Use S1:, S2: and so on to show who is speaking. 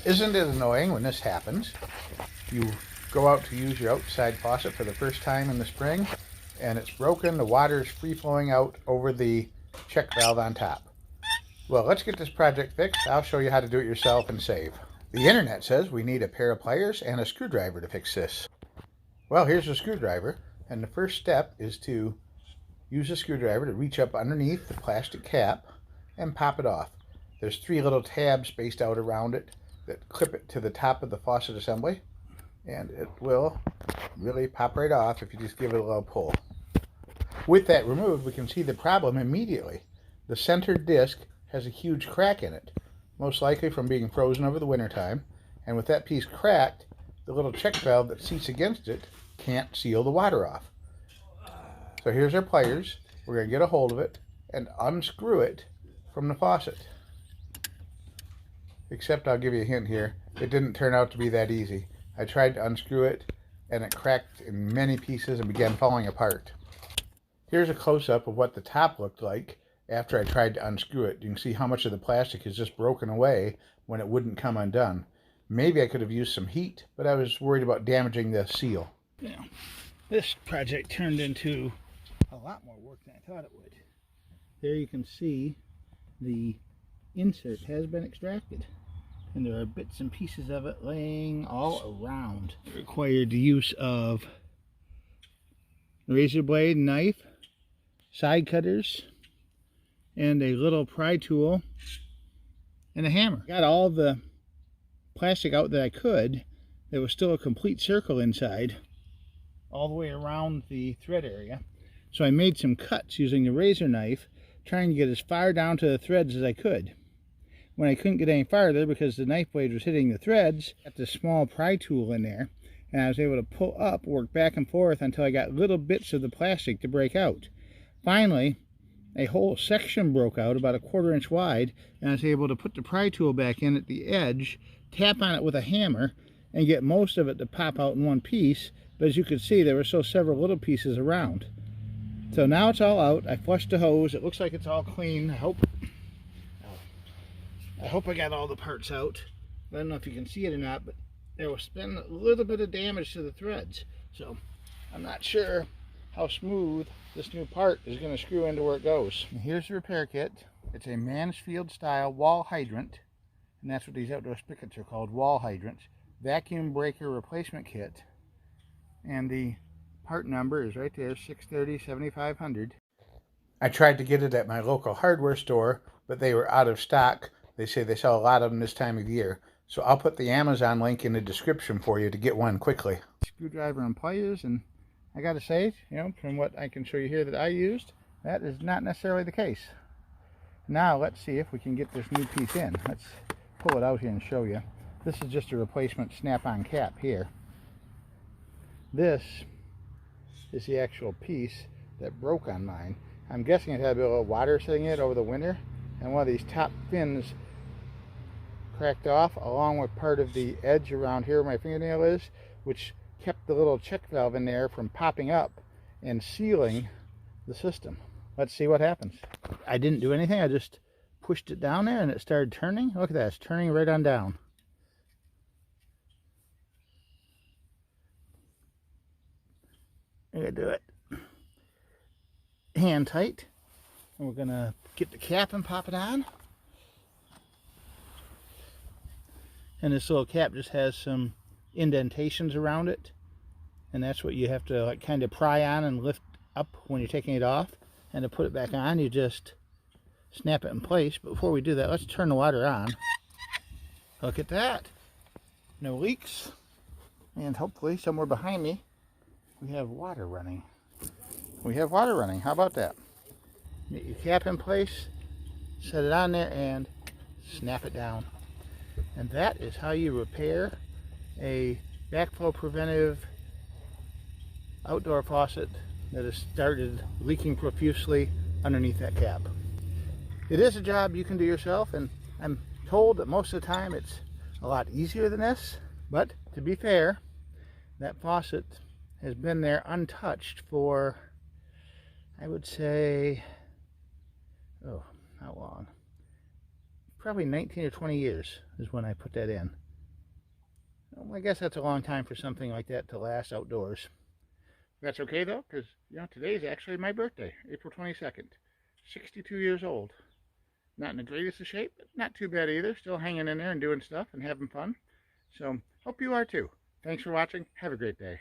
S1: Isn't it annoying when this happens? You go out to use your outside faucet for the first time in the spring, and it's broken, the water is free flowing out over the check valve on top. Well, let's get this project fixed. I'll show you how to do it yourself and save. The internet says we need a pair of pliers and a screwdriver to fix this. Well, here's a screwdriver, and the first step is to use a screwdriver to reach up underneath the plastic cap and pop it off. There's 3 little tabs spaced out around it that clip it to the top of the faucet assembly, and it will really pop right off if you just give it a little pull. With that removed, we can see the problem immediately. The center disc has a huge crack in it, most likely from being frozen over the winter time, and with that piece cracked, the little check valve that seats against it can't seal the water off. So here's our pliers. We're going to get a hold of it and unscrew it from the faucet. Except I'll give you a hint here, it didn't turn out to be that easy. I tried to unscrew it and it cracked in many pieces and began falling apart. Here's a close-up of what the top looked like after I tried to unscrew it. You can see how much of the plastic is just broken away when it wouldn't come undone. Maybe I could have used some heat, but I was worried about damaging the seal.
S2: Now, this project turned into a lot more work than I thought it would. There you can see the insert has been extracted, and there are bits and pieces of it laying all around. It required the use of razor blade, knife, side cutters, and a little pry tool and a hammer. Got all the plastic out that I could. There was still a complete circle inside all the way around the thread area, so I made some cuts using the razor knife, trying to get as far down to the threads as I could. When I couldn't get any farther because the knife blade was hitting the threads, I got the small pry tool in there, and I was able to pull up, work back and forth until I got little bits of the plastic to break out. Finally, a whole section broke out about a 1/4 inch wide, and I was able to put the pry tool back in at the edge, tap on it with a hammer, and get most of it to pop out in one piece. But as you can see, there were still several little pieces around. So now it's all out. I flushed the hose. It looks like it's all clean. I hope I got all the parts out. I don't know if you can see it or not, but there was been a little bit of damage to the threads. So I'm not sure how smooth this new part is going to screw into where it goes. And here's the repair kit. It's a Mansfield style wall hydrant, and that's what these outdoor spigots are called, wall hydrants. Vacuum breaker replacement kit, and the part number is right there, 630-7500.
S1: I tried to get it at my local hardware store, but they were out of stock. They say they sell a lot of them this time of year. So I'll put the Amazon link in the description for you to get one quickly.
S2: Screwdriver and pliers, and I gotta say, from what I can show you here that I used, that is not necessarily the case. Now let's see if we can get this new piece in. Let's pull it out here and show you. This is just a replacement snap-on cap here. This is the actual piece that broke on mine. I'm guessing it had a bit of water sitting in it over the winter, and one of these top fins cracked off along with part of the edge around here where my fingernail is, which kept the little check valve in there from popping up and sealing the system. Let's see what happens. I didn't do anything. I just pushed it down there and it started turning. Look at that. It's turning right on down. I'm going to do it hand tight. And we're going to get the cap and pop it on. And this little cap just has some indentations around it, and that's what you have to kind of pry on and lift up when you're taking it off. And to put it back on, you just snap it in place. But before we do that, let's turn the water on. Look at that, no leaks, and hopefully somewhere behind me we have water running. How about that? Get your cap in place, set it on there, and snap it down. And that is how you repair a backflow preventive outdoor faucet that has started leaking profusely underneath that cap. It is a job you can do yourself, and I'm told that most of the time it's a lot easier than this. But to be fair, that faucet has been there untouched for, I would say, how long? Probably 19 or 20 years is when I put that in. I guess that's a long time for something like that to last outdoors. That's okay though, because today is actually my birthday, April 22nd. 62 years old. Not in the greatest of shape, but not too bad either. Still hanging in there and doing stuff and having fun. So, hope you are too. Thanks for watching. Have a great day.